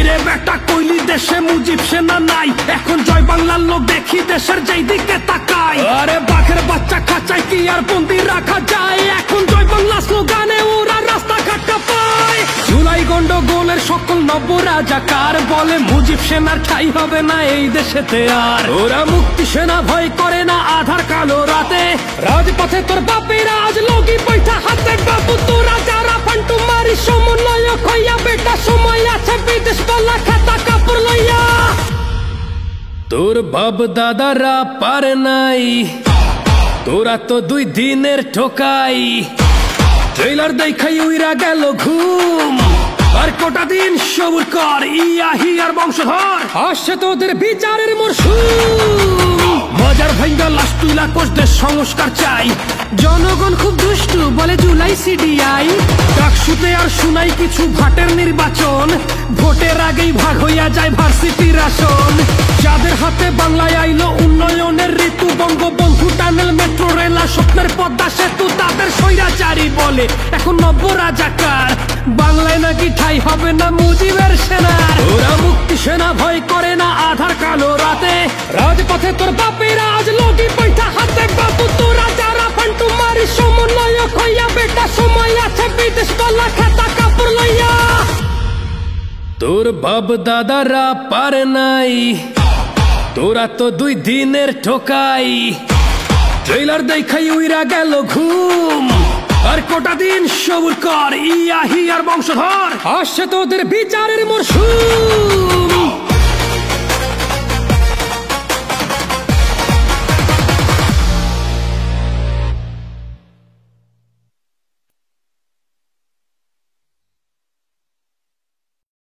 কিরে বেটা কইলি দেশে মুজিব সেনা নাই, এখন জয় বাংলার লোক দেখি দেশের যেই দিকে তাকায়। আরে বাঘের বাচ্চা খাঁচায় কি আর বন্দি রাখা যায়, এখন জয় বাংলা স্লোগানে ওরা রাস্তাঘাট কাঁপায়। জুলাই গন্ডগোলের সকল নব্য রাজাকার বলে মুজিব সেনার ঠাই হবে না এই দেশেতে আর। ওরা মুক্তি সেনা ভয় করে না আধার কালো রাতে, রাজপথে তোর বাপের আজ লগি বৈঠা হাতে। বাবু তোরা যারা ফান্টু মারি সমন্বয়ক হইয়া বেটা সময় আছে বিদেশ পালা খাতা কাপড় লইয়া। তোর বাপ দাদারা পারে নাই, তোরা তো 2 দিনের ঠোকাই। ট্রেলার দেখাই উইরা গেল ঘুম, আর কটা দিন সবুর কর ইয়াহি আর বংশধর আসছে তোদের বিচারের মরশুম। মজার ভাঙ্গা লাশ তুইলা কোষদের সংস্কার চাই, জনগণ খুব দুষ্টু বলে জুলাই সিডিআই। ডাকসুতে আর শুনাই কিছু ভাটের নির্বাচন, ভোটের আগেই ভাগ হইয়া যায় ভার্সিটির আসন। যাদের হাতে বাংলায় আইলো উন্নয়নের ঋতু, বঙ্গবন্ধু টানেল মেট্রো রেল আর স্বপ্নের পদ্মা সেতু, তাদের স্বৈরাচারী বলে এখন নব্য রাজাকার। বাংলায় নাকি ঠাই হবে না মুজিবের সেনার। ওরা মুক্তি সেনা ভয় করে না আধার কালো রাতে, রাজপথে তোর বাপের আজ লগি বৈঠা হাতে। বাবু তোরা যারা ফান্টু মারি সমন্বয়ক হইয়া বেটা সময় আছে বিদেশ পালা খাতা কাপড় লইয়া। তোর বাপ দাদারা পারে নাই, তোরা তো 2 দিনের ঠোকাই। ট্রেলার দেখাই উইরা গেল ঘুম, আর কটা দিন সবুর কর ইয়াহি আর বংশধর আসছে তোদের বিচারের মরশুম।